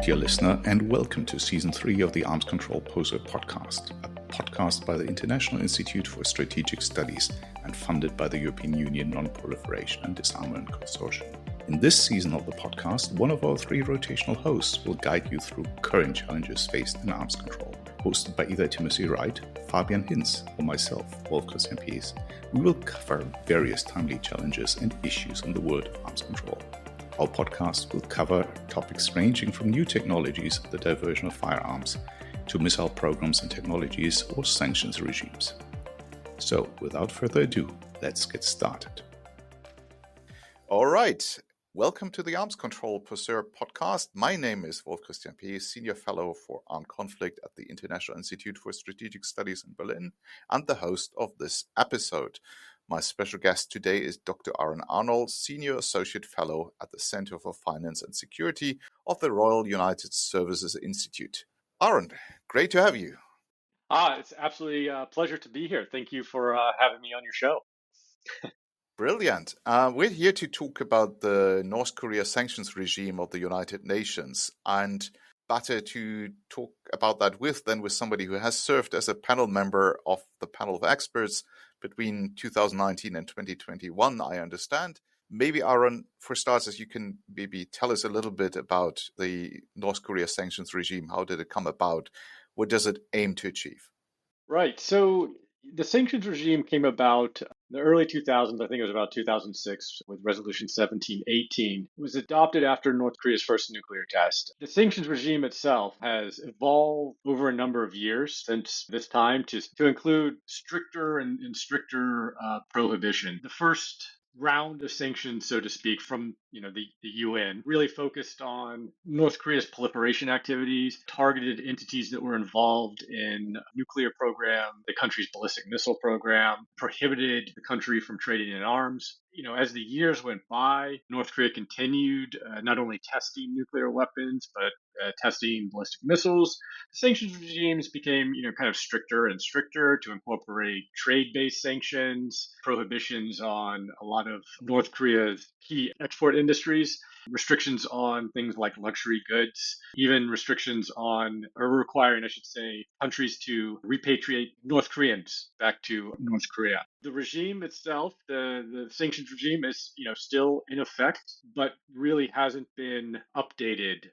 dear listener, and welcome to Season 3 of the Arms Control Poseur podcast, a podcast by the International Institute for Strategic Studies and funded by the European Union Non-Proliferation and Disarmament Consortium. In this season of the podcast, one of our three rotational hosts will guide you through current challenges faced in arms control. Hosted by either Timothy Wright, Fabian Hinz, or myself, Wolf-Christian Paes, we will cover various timely challenges and issues in the world of arms control. Our podcast will cover topics ranging from new technologies, the diversion of firearms, to missile programs and technologies, or sanctions regimes. So, without further ado, let's get started. All right. Welcome to the Arms Control Poseur podcast. My name is Wolf-Christian Paes, Senior Fellow for Armed Conflict at the International Institute for Strategic Studies in Berlin, and the host of this episode. My special guest today is Dr. Aaron Arnold, Senior Associate Fellow at the Center for Finance and Security of the Royal United Services Institute. Aaron, great to have you. It's absolutely a pleasure to be here. Thank you for having me on your show. Brilliant. We're here to talk about the North Korea sanctions regime of the United Nations, and better to talk about that than with somebody who has served as a panel member of the panel of experts between 2019 and 2021, I understand. Maybe, Aaron, for starters, you can maybe tell us a little bit about the North Korea sanctions regime. How did it come about? What does it aim to achieve? Right. So the sanctions regime came about in the early 2000s. I think it was about 2006 with Resolution 1718. It was adopted after North Korea's first nuclear test. The sanctions regime itself has evolved over a number of years since this time to include stricter and stricter prohibition. The first round of sanctions, so to speak, from the UN really focused on North Korea's proliferation activities, targeted entities that were involved in nuclear program, the country's ballistic missile program, prohibited the country from trading in arms. As the years went by, North Korea continued not only testing nuclear weapons, but testing ballistic missiles. The sanctions regimes became, kind of stricter and stricter to incorporate trade-based sanctions, prohibitions on a lot of North Korea's key export industries, restrictions on things like luxury goods, even restrictions on, or requiring, I should say, countries to repatriate North Koreans back to North Korea. The regime itself, the sanctions regime is, still in effect, but really hasn't been updated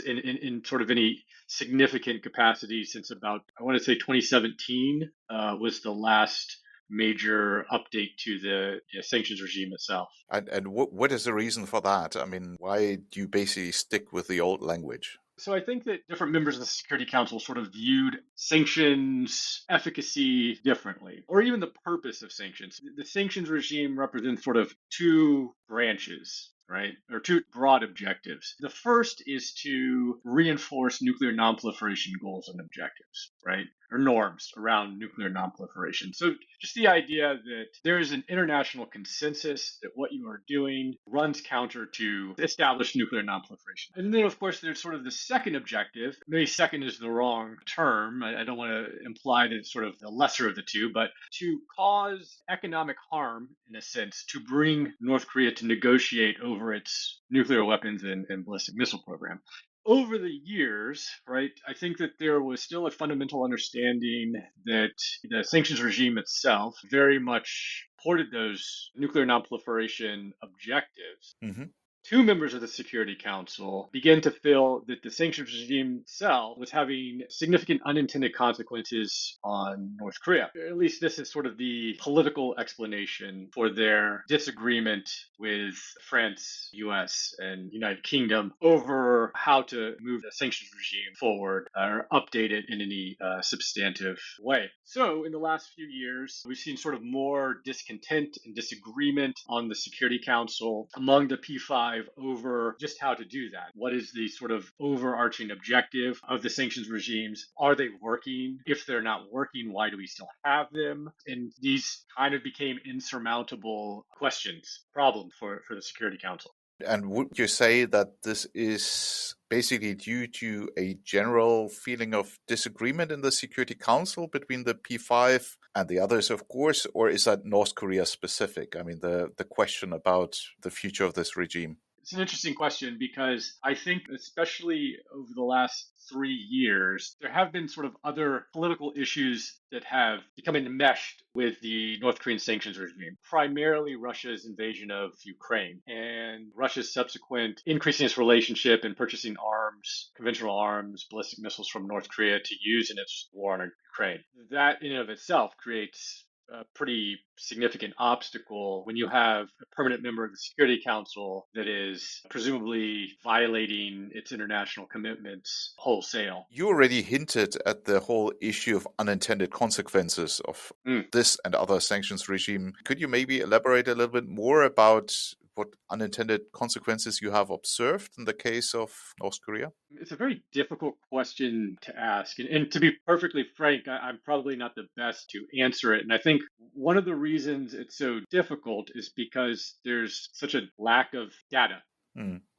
in sort of any significant capacity since about, I want to say 2017 was the last major update to the sanctions regime itself. And what is the reason for that? I mean, why do you basically stick with the old language? So I think that different members of the Security Council sort of viewed sanctions efficacy differently, or even the purpose of sanctions. The sanctions regime represents sort of two branches, right? Or two broad objectives. The first is to reinforce nuclear non-proliferation goals and objectives, right? Or norms around nuclear non-proliferation. So just the idea that there is an international consensus that what you are doing runs counter to established nuclear non-proliferation. And then, of course, there's sort of the second objective. Maybe second is the wrong term. I don't want to imply that it's sort of the lesser of the two, but to cause economic harm, in a sense, to bring North Korea to negotiate over its nuclear weapons and ballistic missile program. Over the years, right, I think that there was still a fundamental understanding that the sanctions regime itself very much supported those nuclear non-proliferation objectives. Mm-hmm. Two members of the Security Council began to feel that the sanctions regime itself was having significant unintended consequences on North Korea. At least this is sort of the political explanation for their disagreement with France, US, and United Kingdom over how to move the sanctions regime forward or update it in any substantive way. So in the last few years, we've seen sort of more discontent and disagreement on the Security Council among the P5 over just how to do that. What is the sort of overarching objective of the sanctions regimes? Are they working? If they're not working, why do we still have them? And these kind of became insurmountable problems for the Security Council. And would you say that this is basically due to a general feeling of disagreement in the Security Council between the P5 and the others, of course, or is that North Korea specific? I mean, the question about the future of this regime. It's an interesting question because I think, especially over the last 3 years, there have been sort of other political issues that have become enmeshed with the North Korean sanctions regime, primarily Russia's invasion of Ukraine and Russia's subsequent increasing its relationship in purchasing arms, conventional arms, ballistic missiles from North Korea to use in its war on Ukraine. That in and of itself creates a pretty significant obstacle when you have a permanent member of the Security Council that is presumably violating its international commitments wholesale. You already hinted at the whole issue of unintended consequences of this and other sanctions regime. Could you maybe elaborate a little bit more about what unintended consequences you have observed in the case of North Korea? It's a very difficult question to ask. And to be perfectly frank, I'm probably not the best to answer it. And I think one of the reasons it's so difficult is because there's such a lack of data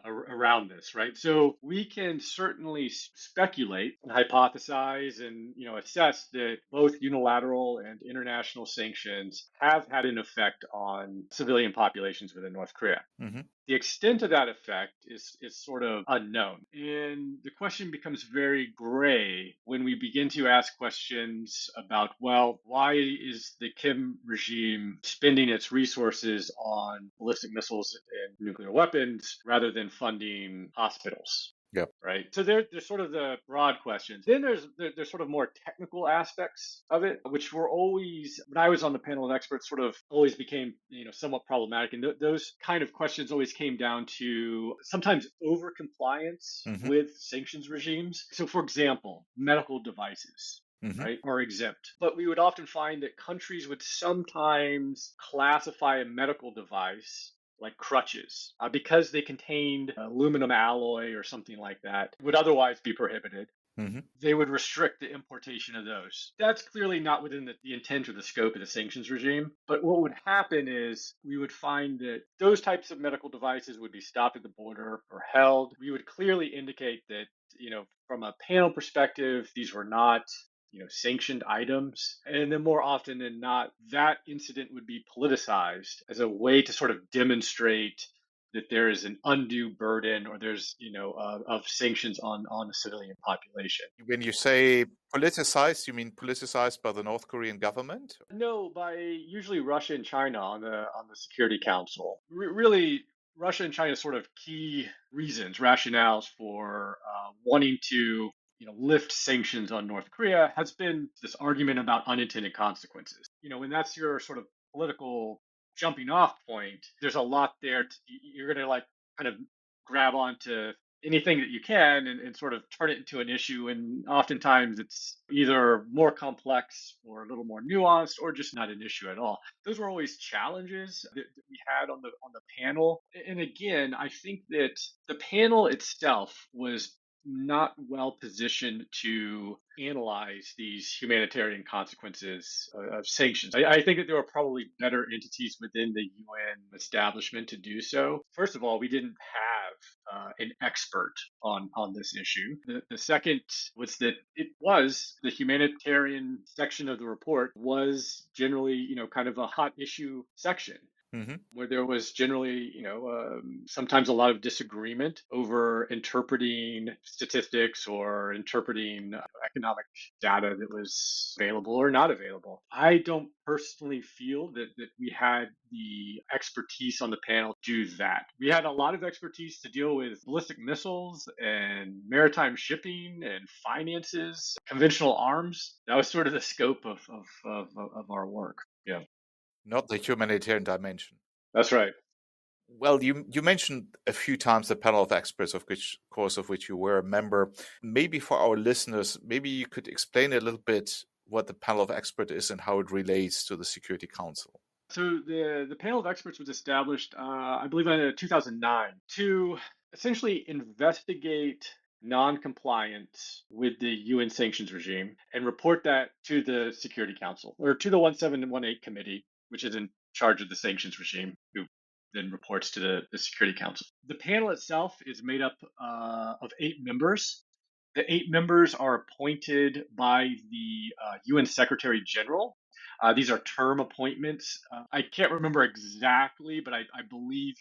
around this, right? So we can certainly speculate and hypothesize and assess that both unilateral and international sanctions have had an effect on civilian populations within North Korea. The extent of that effect is sort of unknown. And the question becomes very gray when we begin to ask questions about, well, why is the Kim regime spending its resources on ballistic missiles and nuclear weapons rather than funding hospitals? Yeah. Right. So there's sort of the broad questions. Then there's sort of more technical aspects of it, which were always, when I was on the panel of experts, sort of always became, somewhat problematic. And those kind of questions always came down to sometimes over compliance with sanctions regimes. So, for example, medical devices. Right, are exempt. But we would often find that countries would sometimes classify a medical device like crutches, because they contained aluminum alloy or something like that, would otherwise be prohibited. They would restrict the importation of those. That's clearly not within the intent or the scope of the sanctions regime. But what would happen is we would find that those types of medical devices would be stopped at the border or held. We would clearly indicate that, from a panel perspective, these were not sanctioned items. And then more often than not, that incident would be politicized as a way to sort of demonstrate that there is an undue burden or there's, of sanctions on the civilian population. When you say politicized, you mean politicized by the North Korean government? No, by usually Russia and China on the Security Council. Really, Russia and China's sort of key reasons, rationales for wanting to lift sanctions on North Korea has been this argument about unintended consequences. When that's your sort of political jumping off point, there's a lot there. You're going to kind of grab onto anything that you can and sort of turn it into an issue. And oftentimes it's either more complex or a little more nuanced or just not an issue at all. Those were always challenges that we had on the panel. And again, I think that the panel itself was not well positioned to analyze these humanitarian consequences of sanctions. I think that there were probably better entities within the UN establishment to do so. First of all, we didn't have an expert on this issue. The second was that the humanitarian section of the report was generally, kind of a hot issue section. Where there was generally, sometimes a lot of disagreement over interpreting statistics or interpreting economic data that was available or not available. I don't personally feel that we had the expertise on the panel to do that. We had a lot of expertise to deal with ballistic missiles and maritime shipping and finances, conventional arms. That was sort of the scope of our work. Yeah. Not the humanitarian dimension. That's right. Well, you mentioned a few times the panel of experts, of which you were a member. Maybe for our listeners, maybe you could explain a little bit what the panel of experts is and how it relates to the Security Council. So the panel of experts was established, I believe, in 2009 to essentially investigate non-compliance with the UN sanctions regime and report that to the Security Council or to the 1718 committee, which is in charge of the sanctions regime, who then reports to the Security Council. The panel itself is made up of 8 members. The 8 members are appointed by the UN Secretary General. These are term appointments. I can't remember exactly, but I believe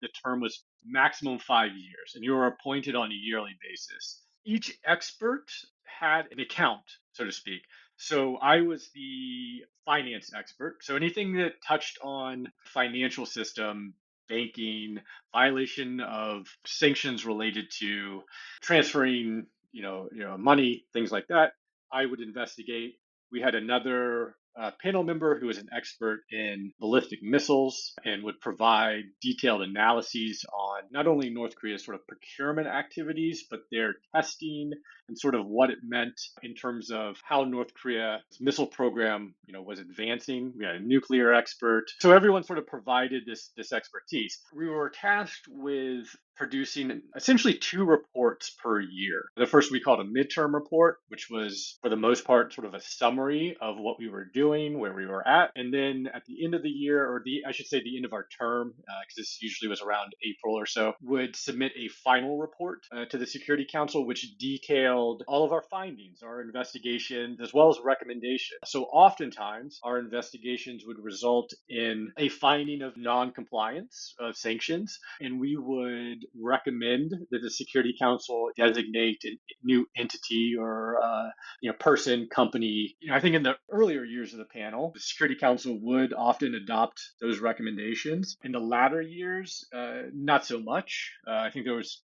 the term was maximum 5 years, and you were appointed on a yearly basis. Each expert had an account, so to speak. So I was the finance expert. So anything that touched on financial system, banking, violation of sanctions related to transferring, money, things like that, I would investigate. We had another panel member who was an expert in ballistic missiles and would provide detailed analyses on not only North Korea's sort of procurement activities, but their testing and sort of what it meant in terms of how North Korea's missile program, was advancing. We had a nuclear expert. So everyone sort of provided this expertise. We were tasked with producing essentially 2 reports per year. The first we called a midterm report, which was for the most part sort of a summary of what we were doing, where we were at. And then at the end of the year, or I should say the end of our term, because this usually was around April or so, would submit a final report to the Security Council, which detailed all of our findings, our investigations, as well as recommendations. So oftentimes our investigations would result in a finding of non-compliance of sanctions, and we would recommend that the Security Council designate a new entity or person, company. I think in the earlier years of the panel, the Security Council would often adopt those recommendations. In the latter years, not so much. I think there was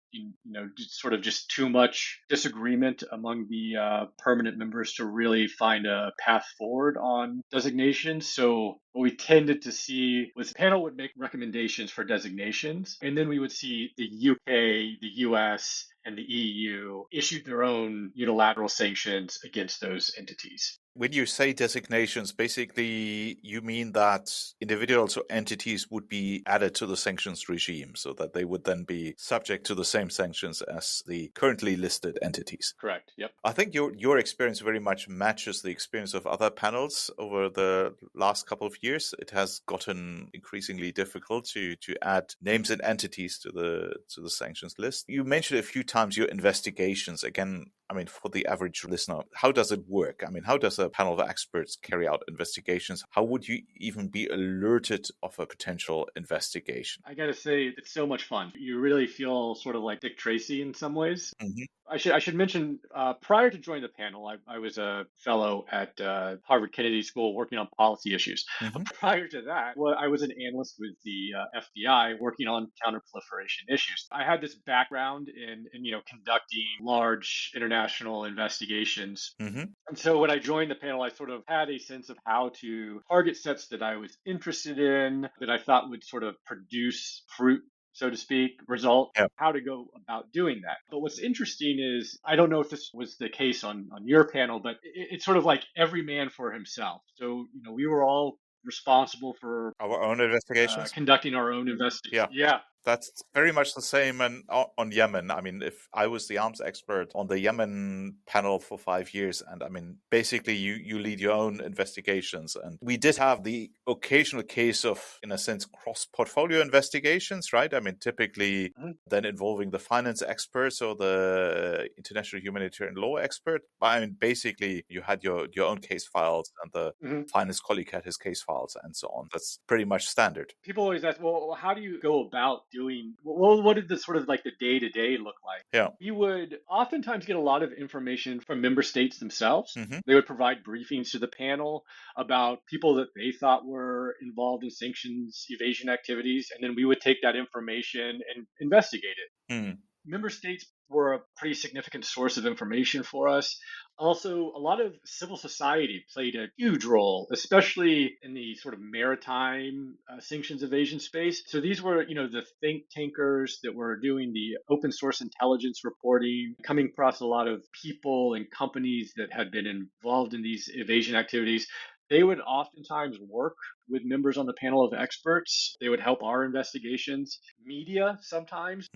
just too much disagreement among the permanent members to really find a path forward on designations. So what we tended to see was the panel would make recommendations for designations, and then we would see the UK, the US, and the EU issued their own unilateral sanctions against those entities. When you say designations, basically you mean that individuals or entities would be added to the sanctions regime so that they would then be subject to the same sanctions as the currently listed entities. Correct. Yep. I think your experience very much matches the experience of other panels over the last couple of years. It has gotten increasingly difficult to add names and entities to the sanctions list. You mentioned a few times your investigations. Again, for the average listener, how does it work? How does a panel of experts carry out investigations? How would you even be alerted of a potential investigation? I got to say, it's so much fun. You really feel sort of like Dick Tracy in some ways. Mm-hmm. I should mention, prior to joining the panel, I was a fellow at Harvard Kennedy School working on policy issues. Mm-hmm. Prior to that, I was an analyst with the FBI working on counter-proliferation issues. I had this background in conducting large international investigations. Mm-hmm. And so when I joined the panel, I sort of had a sense of how to target sets that I was interested in, that I thought would sort of produce fruit, so to speak, result, how to go about doing that. But what's interesting is, I don't know if this was the case on your panel, but it's sort of like every man for himself. So, we were all responsible for our own investigations, conducting our own investigations. Yeah. That's very much the same on Yemen. If I was the arms expert on the Yemen panel for 5 years, and basically you lead your own investigations. And we did have the occasional case of, in a sense, cross-portfolio investigations, right? Typically then involving the finance experts or the international humanitarian law expert. But basically you had your own case files, and the finance colleague had his case files, and so on. That's pretty much standard. People always ask, well, how do you go about doing, what did the sort of like the day-to-day look like? Yeah. You would oftentimes get a lot of information from member states themselves. Mm-hmm. They would provide briefings to the panel about people that they thought were involved in sanctions evasion activities, and then we would take that information and investigate it. Mm. Member states were a pretty significant source of information for us. Also, a lot of civil society played a huge role, especially in the sort of maritime sanctions evasion space. So these were, the think tankers that were doing the open source intelligence reporting, coming across a lot of people and companies that had been involved in these evasion activities. They would oftentimes work with members on the panel of experts. They would help our investigations. Media sometimes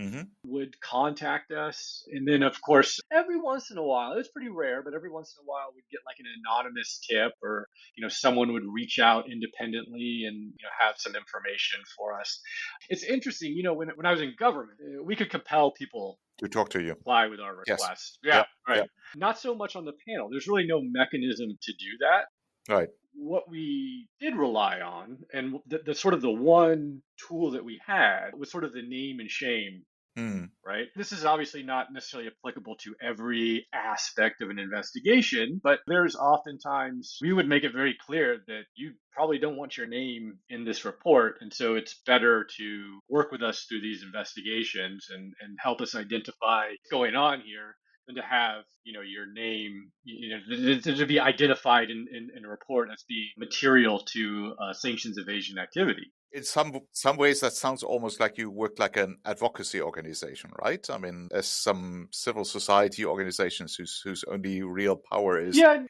would contact us. And then, of course, every once in a while, it was pretty rare, but every once in a while we'd get like an anonymous tip, or, someone would reach out independently and, have some information for us. It's interesting, when I was in government, we could compel people to talk to you, comply with our requests. Yes. Yeah, right. Yep. Not so much on the panel. There's really no mechanism to do that. Right. what we did rely on, and the sort of the one tool that we had, was sort of the name and shame. Mm. Right? This is obviously not necessarily applicable to every aspect of an investigation, but there's oftentimes we would make it very clear that you probably don't want your name in this report. And so it's better to work with us through these investigations and help us identify what's going on here than to have, your name, to be identified in a report as being material to sanctions evasion activity. In some ways, that sounds almost like you work like an advocacy organization, right? I mean, as some civil society organizations whose only real power is Yeah,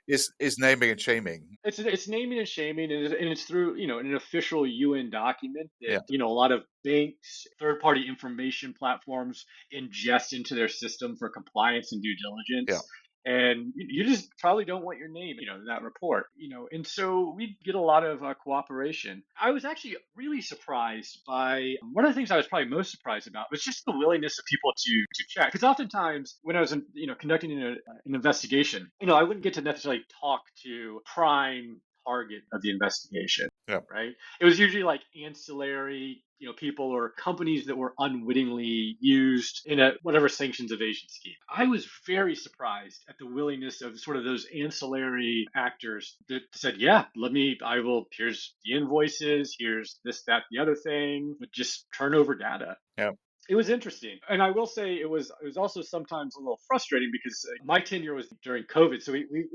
naming and shaming. it's naming and shaming, and it's through an official UN document that Yeah, a lot of banks, third party information platforms ingest into their system for compliance and due yeah. diligence. And you just probably don't want your name, in that report, And so we get a lot of cooperation. I was actually really surprised by one of the things I was probably most surprised about was just the willingness of people to check. Because oftentimes when I was, conducting an investigation, I wouldn't get to necessarily talk to prime target of the investigation. Yeah. Right. It was usually like ancillary, people or companies that were unwittingly used in a whatever sanctions evasion scheme. I was very surprised at the willingness of sort of those ancillary actors that said, yeah, here's the invoices, here's this, that, the other thing, but just turn over data. Yeah. It was interesting. And I will say it was also sometimes a little frustrating because my tenure was during COVID. So we we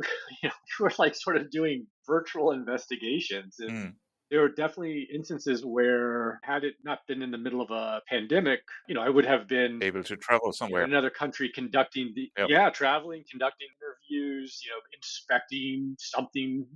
were like sort of doing virtual investigations. And Mm. there were definitely instances where, had it not been in the middle of a pandemic, I would have been Able to travel in somewhere. another country conducting traveling, conducting interviews, inspecting something,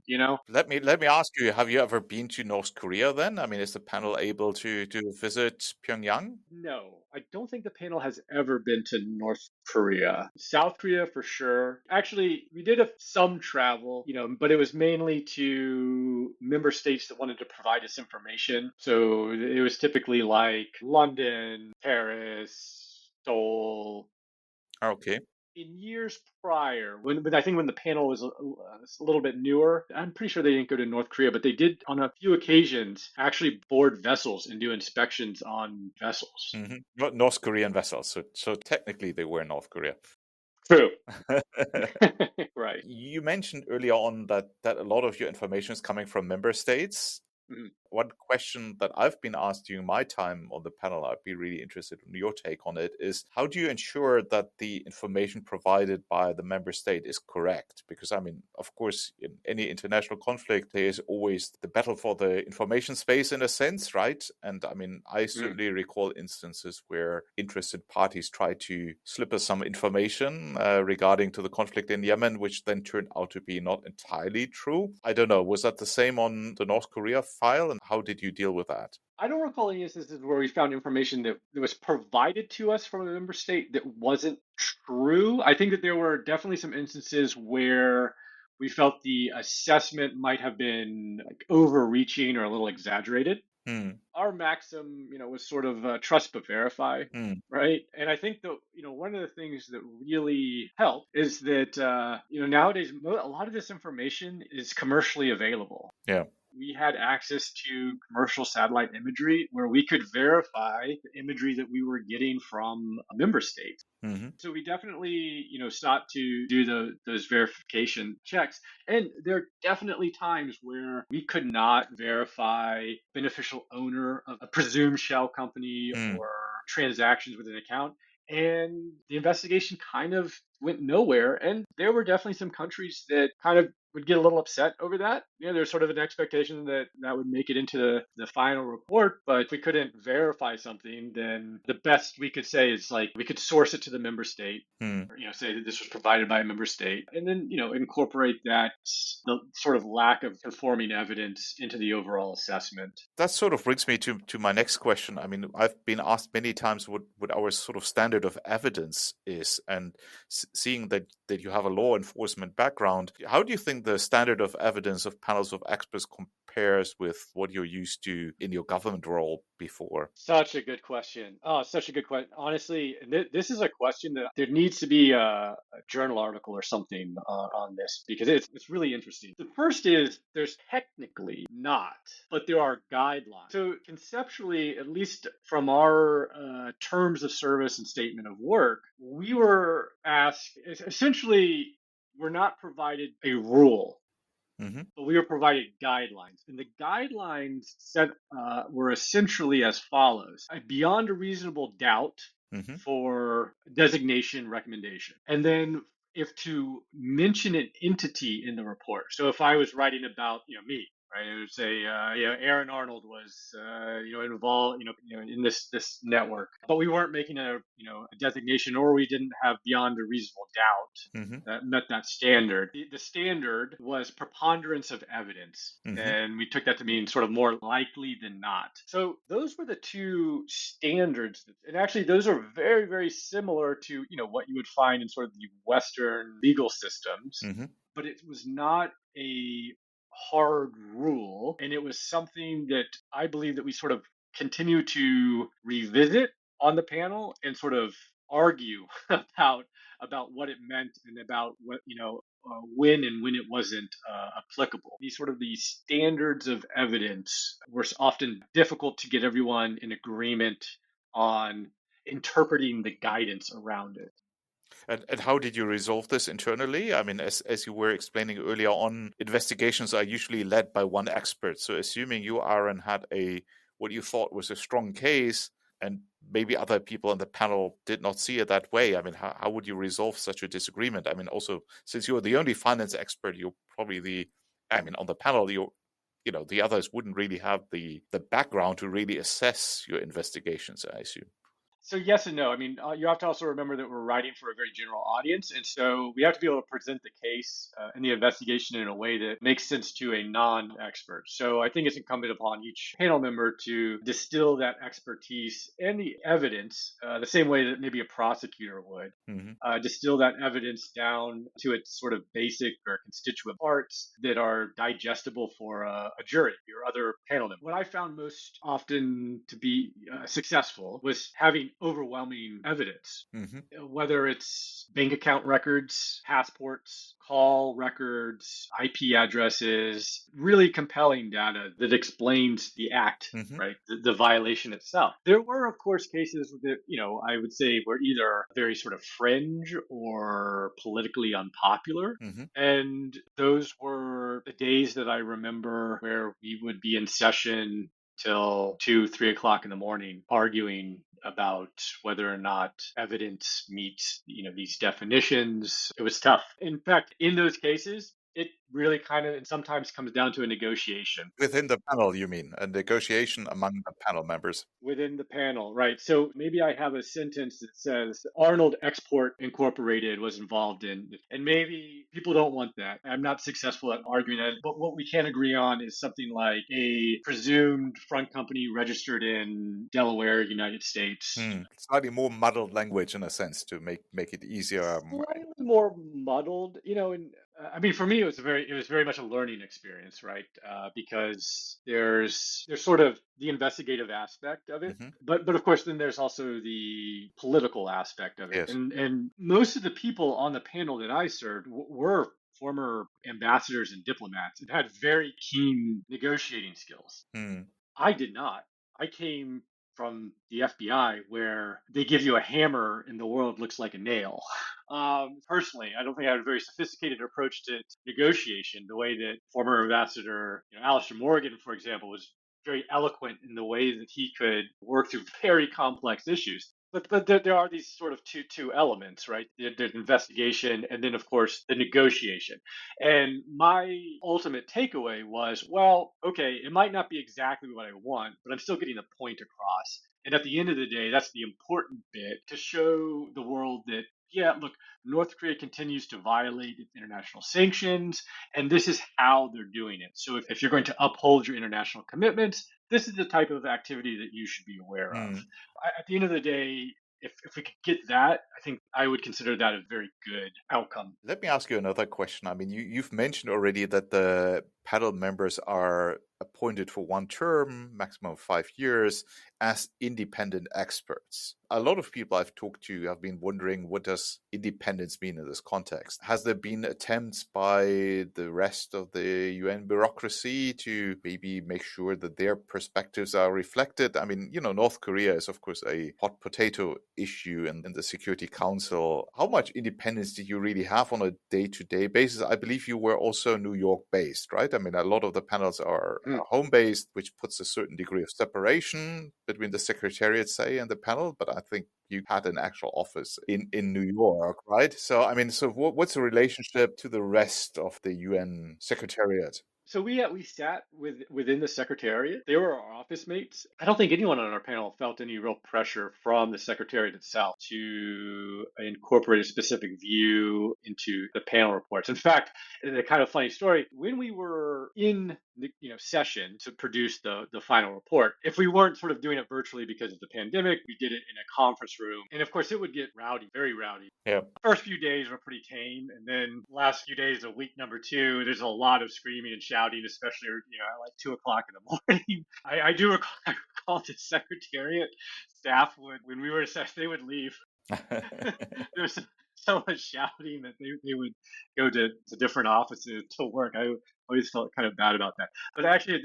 Let me ask you: have you ever been to North Korea? Then, I mean, is the panel able to visit Pyongyang? No, I don't think the panel has ever been to North Korea. South Korea for sure. Actually, we did some travel, but it was mainly to member states that wanted to provide us information. So it was typically like London, Paris, Seoul. Okay. In years prior, when I think when the panel was a little bit newer, I'm pretty sure they didn't go to North Korea, but they did on a few occasions actually board vessels and do inspections on vessels. Mm-hmm. Not North Korean vessels, so technically they were North Korea. True. Right. You mentioned earlier on that a lot of your information is coming from member states. Mhm. One question that I've been asked during my time on the panel, I'd be really interested in your take on it, is how do you ensure that the information provided by the member state is correct? Because, I mean, of course, in any international conflict, there is always the battle for the information space in a sense, right? And I mean, I certainly recall instances where interested parties tried to slip us some information regarding to the conflict in Yemen, which then turned out to be not entirely true. I don't know. Was that the same on the North Korea file? And how did you deal with that? I don't recall any instances where we found information that was provided to us from a member state that wasn't true. I think that there were definitely some instances where we felt the assessment might have been like overreaching or a little exaggerated. Our maxim, was sort of trust but verify, right? And I think that one of the things that really helped is that nowadays a lot of this information is commercially available. Yeah. We had access to commercial satellite imagery where we could verify the imagery that we were getting from a member state. Mm-hmm. So we definitely, sought to do those verification checks. And there are definitely times where we could not verify beneficial owner of a presumed shell company or transactions with an account. And the investigation kind of went nowhere. And there were definitely some countries that kind of would get a little upset over that. There's sort of an expectation that would make it into the final report. But if we couldn't verify something, then the best we could say is like we could source it to the member state, or, say that this was provided by a member state, and then, incorporate the sort of lack of conforming evidence into the overall assessment. That sort of brings me to my next question. I mean, I've been asked many times what our sort of standard of evidence is, and seeing that you have a law enforcement background, how do you think the standard of evidence of panels of experts compares with what you're used to in your government role? before? Such a good question. Oh, such a good question. Honestly, this is a question that there needs to be a journal article or something on this because it's really interesting. The first is there's technically not, but there are guidelines. So conceptually, at least from our terms of service and statement of work, we were asked essentially we're not provided a rule, but we were provided guidelines. And the guidelines set were essentially as follows: beyond a reasonable doubt Mm-hmm. for designation recommendation. And then if to mention an entity in the report. So if I was writing about, me, right, I would say, Aaron Arnold was, involved, in this network, but we weren't making a designation, or we didn't have beyond a reasonable doubt Mm-hmm. that met that standard. The standard was preponderance of evidence, Mm-hmm. and we took that to mean sort of more likely than not. So those were the two standards, and actually those are very, very similar to what you would find in sort of the Western legal systems. Mm-hmm. But it was not a hard rule, and it was something that I believe that we sort of continue to revisit on the panel and sort of argue about what it meant and about what when and when it wasn't applicable. These standards of evidence were often difficult to get everyone in agreement on interpreting the guidance around it. And how did you resolve this internally? I mean, as you were explaining earlier on, investigations are usually led by one expert. So assuming you, Aaron, had what you thought was a strong case, and maybe other people on the panel did not see it that way, I mean, how would you resolve such a disagreement? I mean, also, since you're the only finance expert, you're probably on the panel, the others wouldn't really have the background to really assess your investigations, I assume. So yes and no. I mean, you have to also remember that we're writing for a very general audience, and so we have to be able to present the case and the investigation in a way that makes sense to a non-expert. So I think it's incumbent upon each panel member to distill that expertise and the evidence the same way that maybe a prosecutor would. Mm-hmm. Distill that evidence down to its sort of basic or constituent parts that are digestible for a jury or other panel members. What I found most often to be successful was having overwhelming evidence, Mm-hmm. whether it's bank account records, passports, call records, IP addresses, really compelling data that explains the act, Mm-hmm. right? The violation itself. There were, of course, cases that, I would say were either very sort of fringe or politically unpopular. Mm-hmm. And those were the days that I remember where we would be in session till 2, 3 o'clock in the morning arguing about whether or not evidence meets, these definitions. It was tough. In fact, in those cases, it really kind of sometimes comes down to a negotiation. Within the panel, you mean? A negotiation among the panel members? Within the panel, right? So maybe I have a sentence that says Arnold Export Incorporated was involved in, and maybe people don't want that. I'm not successful at arguing that, but what we can agree on is something like a presumed front company registered in Delaware, United States. Slightly more muddled language in a sense to make it easier. Slightly more muddled, and I mean, for me, it was very much a learning experience, right? Because there's sort of the investigative aspect of it, Mm-hmm. but of course, then there's also the political aspect of it, Yes. and most of the people on the panel that I served were former ambassadors and diplomats and had very keen negotiating skills. I did not. I came from the FBI, where they give you a hammer and the world looks like a nail. Personally, I don't think I had a very sophisticated approach to negotiation, the way that former ambassador Alistair Morgan, for example, was very eloquent in the way that he could work through very complex issues. But there are these sort of two elements, right? There's investigation, and then of course the negotiation. And my ultimate takeaway was, well, okay, it might not be exactly what I want, but I'm still getting the point across. And at the end of the day, that's the important bit, to show the world that, yeah, look, North Korea continues to violate international sanctions, and this is how they're doing it. So if you're going to uphold your international commitments, this is the type of activity that you should be aware of. At the end of the day, if we could get that, I think I would consider that a very good outcome. Let me ask you another question. I mean, you've mentioned already that the panel members are appointed for one term, maximum of 5 years, as independent experts. A lot of people I've talked to have been wondering, what does independence mean in this context? Has there been attempts by the rest of the UN bureaucracy to maybe make sure that their perspectives are reflected? I mean, North Korea is, of course, a hot potato issue in the Security Council. How much independence did you really have on a day-to-day basis? I believe you were also New York-based, right? I mean, a lot of the panels are home-based, which puts a certain degree of separation between the secretariat, say, and the panel, but I think you had an actual office in New York, right? So, I mean, what's the relationship to the rest of the UN Secretariat? So we sat within the secretariat. They were our office mates. I don't think anyone on our panel felt any real pressure from the secretariat itself to incorporate a specific view into the panel reports. In fact, a kind of funny story, when we were in the session to produce the final report, if we weren't sort of doing it virtually because of the pandemic, we did it in a conference room. And of course, it would get rowdy, very rowdy. Yeah. First few days were pretty tame, and then last few days of week number 2, there's a lot of screaming and shouting, especially at like 2:00 in the morning. I do recall the secretariat staff when we were assessed, they would leave. There was so much shouting that they would go to different offices to work. I always felt kind of bad about that. But actually,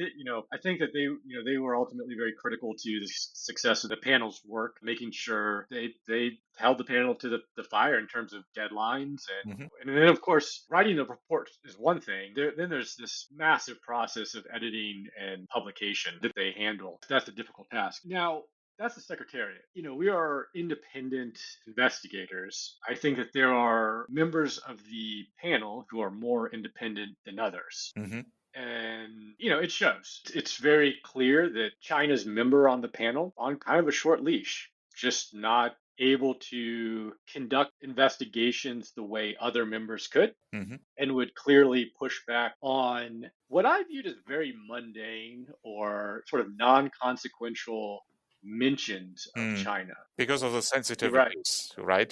I think that they were ultimately very critical to the success of the panel's work, making sure they held the panel to the fire in terms of deadlines. And then, of course, writing the report is one thing. Then there's this massive process of editing and publication that they handle. That's a difficult task. Now, that's the secretariat. We are independent investigators. I think that there are members of the panel who are more independent than others. And, it shows. It's very clear that China's member on the panel on kind of a short leash, just not able to conduct investigations the way other members could, and would clearly push back on what I viewed as very mundane or sort of non-consequential mentions of China. Because of the sensitivities, right?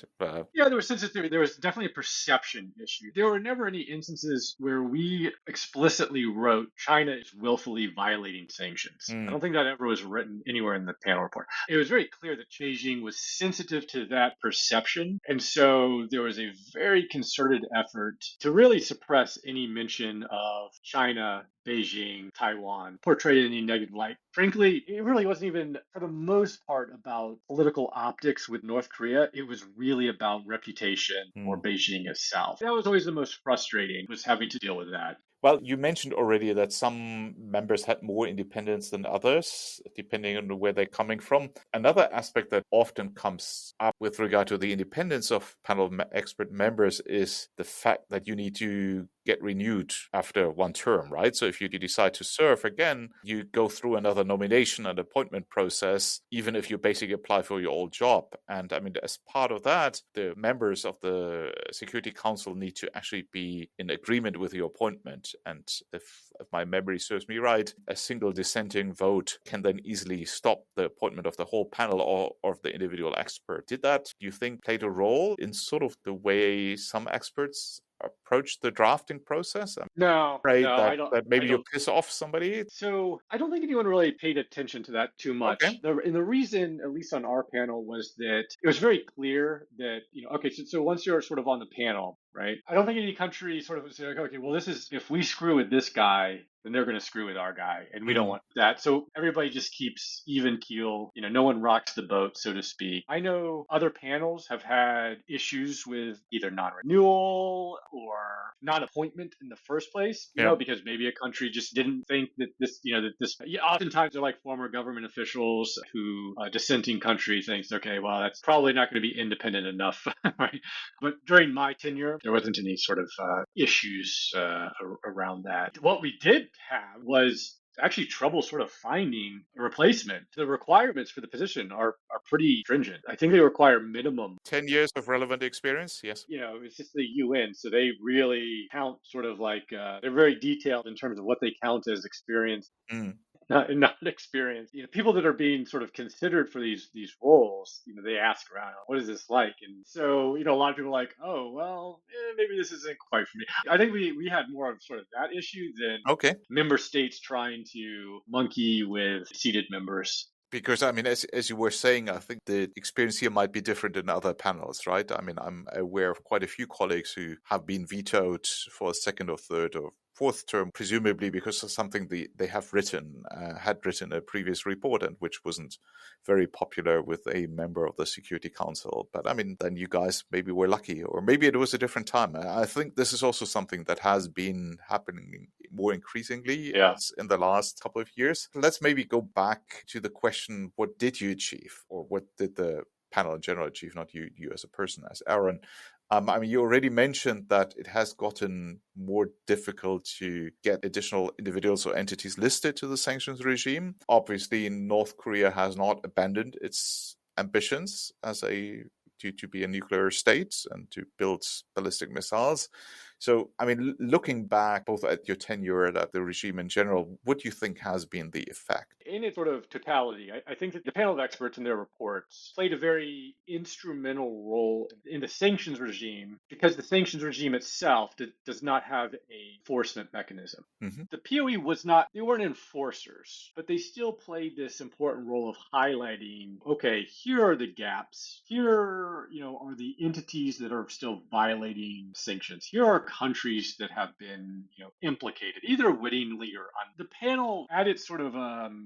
Yeah, there was sensitivity. There was definitely a perception issue. There were never any instances where we explicitly wrote China is willfully violating sanctions. I don't think that ever was written anywhere in the panel report. It was very clear that Beijing was sensitive to that perception. And so there was a very concerted effort to really suppress any mention of China, Beijing, Taiwan, portrayed in a negative light. Frankly, it really wasn't even, for the most part, about political optics with North Korea. It was really about reputation or Beijing itself. That was always the most frustrating, was having to deal with that. Well, you mentioned already that some members had more independence than others, depending on where they're coming from. Another aspect that often comes up with regard to the independence of panel expert members is the fact that you need to get renewed after one term, right? So if you decide to serve again, you go through another nomination and appointment process, even if you basically apply for your old job. And I mean, as part of that, the members of the Security Council need to actually be in agreement with your appointment. And if my memory serves me right, a single dissenting vote can then easily stop the appointment of the whole panel or of the individual expert. Did that, do you think, played a role in sort of the way some experts approach the drafting process? No, I don't. That maybe you piss off somebody. So I don't think anyone really paid attention to that too much. Okay. And the reason, at least on our panel, was that it was very clear that, okay, so once you're sort of on the panel, right? I don't think any country sort of would say, okay, well, this is, if we screw with this guy, then they're going to screw with our guy. And we don't want that. So everybody just keeps even keel. No one rocks the boat, so to speak. I know other panels have had issues with either non-renewal or non-appointment in the first place, because maybe a country just didn't think that this, oftentimes they're like former government officials who a dissenting country thinks, okay, well, that's probably not going to be independent enough, right? But during my tenure, there wasn't any sort of issues around that. What we did have was actually trouble sort of finding a replacement. The requirements for the position are pretty stringent. I think they require minimum 10 years of relevant experience. Yes. It's just the UN, so they really count sort of like they're very detailed in terms of what they count as experience. not experienced. People that are being sort of considered for these roles, they ask around, what is this like? And so, a lot of people are like, oh, well, maybe this isn't quite for me. I think we had more of sort of that issue than Okay. member states trying to monkey with seated members. Because, I mean, as you were saying, I think the experience here might be different in other panels, right? I mean, I'm aware of quite a few colleagues who have been vetoed for a second or third or fourth term, presumably because of something they have had written a previous report, and which wasn't very popular with a member of the Security Council. But I mean, then you guys maybe were lucky, or maybe it was a different time. I think this is also something that has been happening more increasingly in the last couple of years. Let's maybe go back to the question, what did you achieve, or what did the panel in general achieve, not you as a person, as Aaron? I mean, you already mentioned that it has gotten more difficult to get additional individuals or entities listed to the sanctions regime. Obviously, North Korea has not abandoned its ambitions to be a nuclear state and to build ballistic missiles. So, I mean, looking back both at your tenure and at the regime in general, what do you think has been the effect? In its sort of totality, I think that the panel of experts in their reports played a very instrumental role in the sanctions regime, because the sanctions regime itself does not have a enforcement mechanism. Mm-hmm. The POE they weren't enforcers, but they still played this important role of highlighting, okay, here are the gaps. Here, are the entities that are still violating sanctions. Here are countries that have been, implicated, either wittingly or the panel at its sort of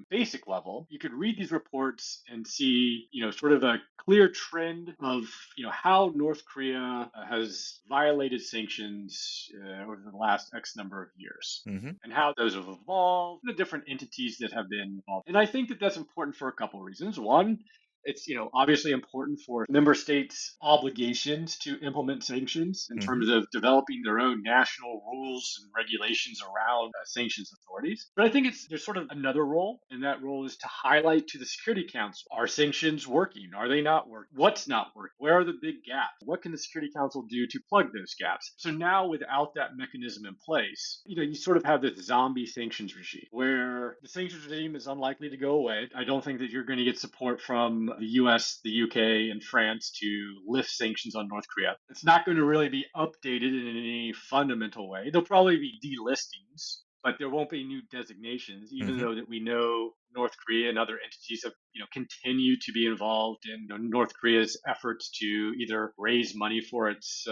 basic level. You could read these reports and see, sort of a clear trend of, how North Korea has violated sanctions over the last X number of years, Mm-hmm. and how those have evolved, the different entities that have been involved. And I think that that's important for a couple of reasons. One, it's obviously important for member states' obligations to implement sanctions in Mm-hmm. terms of developing their own national rules and regulations around sanctions authorities. But I think there's sort of another role, and that role is to highlight to the Security Council: are sanctions working? Are they not working? What's not working? Where are the big gaps? What can the Security Council do to plug those gaps? So now, without that mechanism in place, you sort of have this zombie sanctions regime where the sanctions regime is unlikely to go away. I don't think that you're going to get support from the US, the UK, and France to lift sanctions on North Korea. It's not going to really be updated in any fundamental way. There'll probably be delistings, but there won't be new designations, even Mm-hmm. though that we know North Korea and other entities have, continued to be involved in North Korea's efforts to either raise money for its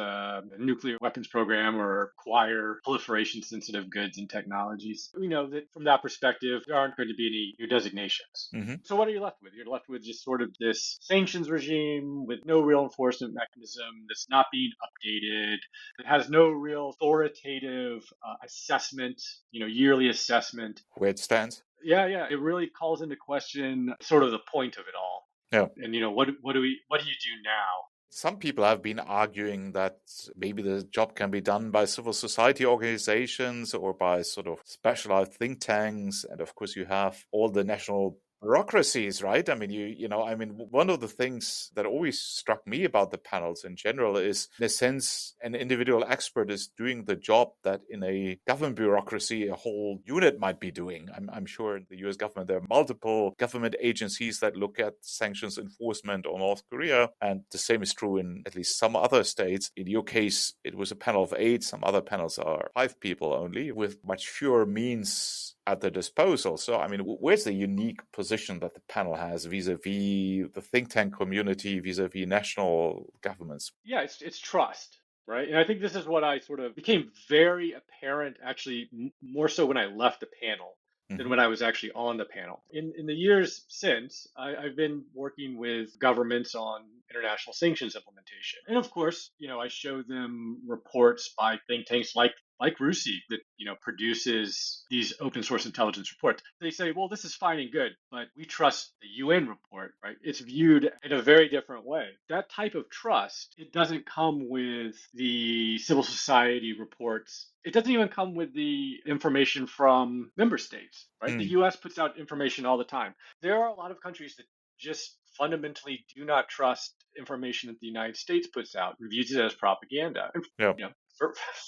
nuclear weapons program or acquire proliferation-sensitive goods and technologies. We know that from that perspective, there aren't going to be any new designations. Mm-hmm. So what are you left with? You're left with just sort of this sanctions regime with no real enforcement mechanism, that's not being updated, that has no real authoritative assessment, yearly assessment. Where it stands? Yeah. It really calls into question sort of the point of it all. Yeah. And what do you do now? Some people have been arguing that maybe the job can be done by civil society organizations or by sort of specialized think tanks. And of course, you have all the national bureaucracies, right? I mean, one of the things that always struck me about the panels in general is, in a sense, an individual expert is doing the job that in a government bureaucracy, a whole unit might be doing. I'm sure in the US government, there are multiple government agencies that look at sanctions enforcement on North Korea. And the same is true in at least some other states. In your case, it was a panel of 8. Some other panels are 5 people only, with much fewer means at their disposal. So, I mean, where's the unique position that the panel has vis-a-vis the think tank community, vis-a-vis national governments? Yeah, it's trust, right? And I think this is what I sort of became very apparent, actually, more so when I left the panel than Mm-hmm. when I was actually on the panel. In the years since, I've been working with governments on international sanctions implementation. And of course, I show them reports by think tanks like RUSI that, produces these open source intelligence reports. They say, well, this is fine and good, but we trust the UN report, right? It's viewed in a very different way. That type of trust, it doesn't come with the civil society reports. It doesn't even come with the information from member states, right? The US puts out information all the time. There are a lot of countries that just fundamentally do not trust information that the United States puts out and views it as propaganda. And, Yeah.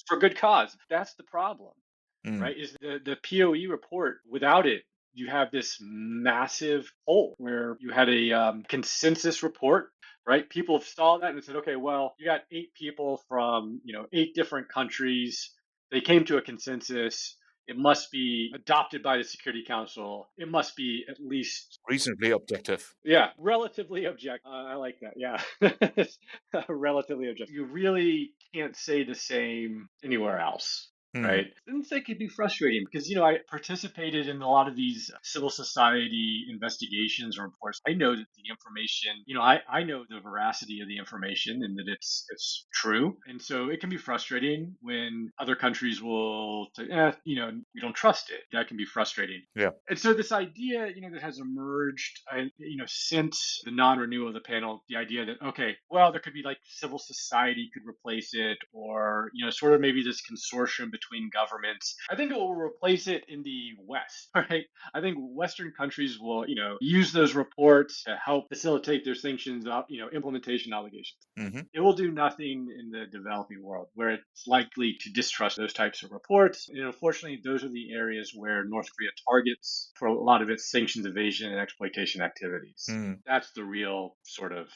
for good cause. That's the problem, Mm. right? Is the POE report, without it, you have this massive hole where you had a consensus report, right? People saw that and said, okay, well, you got 8 people from 8 different countries. They came to a consensus. It must be adopted by the Security Council. It must be at least reasonably objective. Yeah, relatively objective. I like that. Yeah, relatively objective. You really can't say the same anywhere else, right? And that could be frustrating because, I participated in a lot of these civil society investigations or reports. I know that the information, I know the veracity of the information and that it's true. And so it can be frustrating when other countries will say, we don't trust it. That can be frustrating. Yeah. And so this idea, that has emerged, since the non-renewal of the panel, the idea that, okay, well, there could be like civil society could replace it, or, sort of maybe this consortium between governments. I think it will replace it in the West, right? I think Western countries will, use those reports to help facilitate their sanctions, implementation obligations. It will do nothing in the developing world where it's likely to distrust those types of reports. And unfortunately, those are the areas where North Korea targets for a lot of its sanctions evasion and exploitation activities. That's the real sort of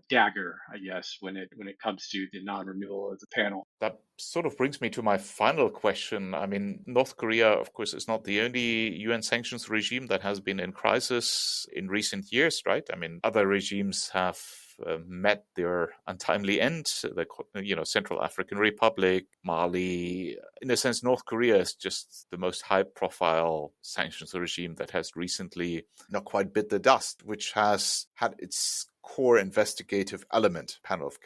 dagger, I guess, when it comes to the non-renewal of the panel. That sort of brings me to my final question. I mean, North Korea, of course, is not the only UN sanctions regime that has been in crisis in recent years, right? I mean, other regimes have met their untimely end. The Central African Republic, Mali. In a sense, North Korea is just the most high-profile sanctions regime that has recently not quite bit the dust, which has had its core investigative element, panel of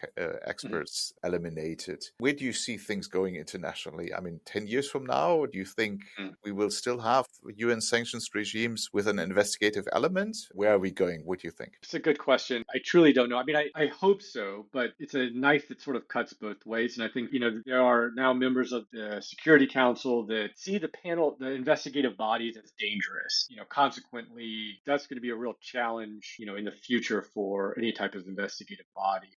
experts eliminated. Where do you see things going internationally? I mean, 10 years from now, do you think we will still have UN sanctions regimes with an investigative element? Where are we going? What do you think? It's a good question. I truly don't know. I mean, I hope so, but it's a knife that sort of cuts both ways. And I think, there are now members of the Security Council that see the panel, the investigative bodies as dangerous. Consequently, that's going to be a real challenge, in the future for any type of investigative body.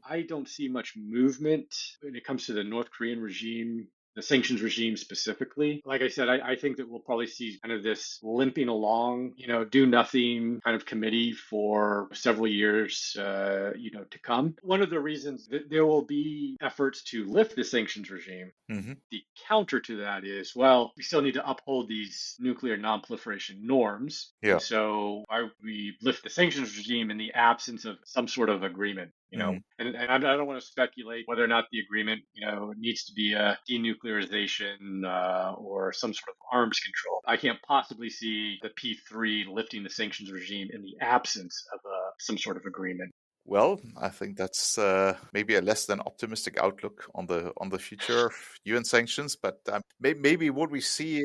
I don't see much movement when it comes to the North Korean regime, the sanctions regime specifically. Like I said, I think that we'll probably see kind of this limping along, do nothing kind of committee for several years, to come. One of the reasons that there will be efforts to lift the sanctions regime, the counter to that is, well, we still need to uphold these nuclear non-proliferation norms. Yeah. So why would we lift the sanctions regime in the absence of some sort of agreement? And I don't want to speculate whether or not the agreement, needs to be a denuclearization or some sort of arms control. I can't possibly see the P3 lifting the sanctions regime in the absence of some sort of agreement. Well, I think that's maybe a less than optimistic outlook on the future of UN sanctions, but maybe what we see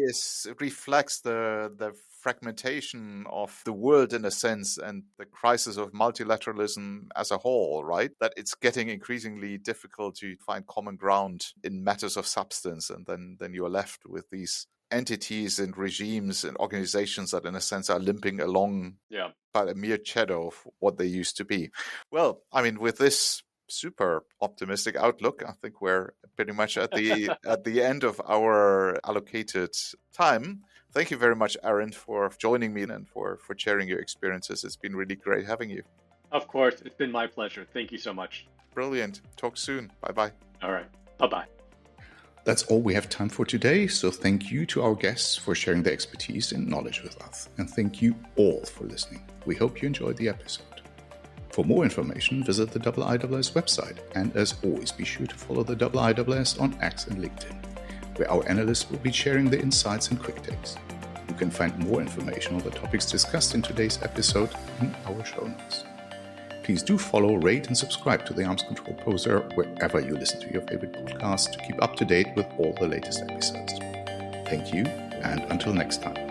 reflects the fragmentation of the world in a sense and the crisis of multilateralism as a whole, right? That it's getting increasingly difficult to find common ground in matters of substance, and then you're left with these entities and regimes and organizations that in a sense are limping along by a mere shadow of what they used to be. Well, I mean, with this super optimistic outlook, I think we're pretty much at the end of our allocated time. Thank you very much, Aaron, for joining me and for sharing your experiences. It's been really great having you. Of course, it's been my pleasure. Thank you so much. Brilliant. Talk soon. Bye-bye. All right. Bye-bye. That's all we have time for today, so thank you to our guests for sharing their expertise and knowledge with us, and thank you all for listening. We hope you enjoyed the episode. For more information, visit the IISS website, and as always, be sure to follow the IISS on X and LinkedIn, where our analysts will be sharing their insights and quick takes. You can find more information on the topics discussed in today's episode in our show notes. Please do follow, rate, and subscribe to the Arms Control Poseur wherever you listen to your favorite podcasts to keep up to date with all the latest episodes. Thank you, and until next time.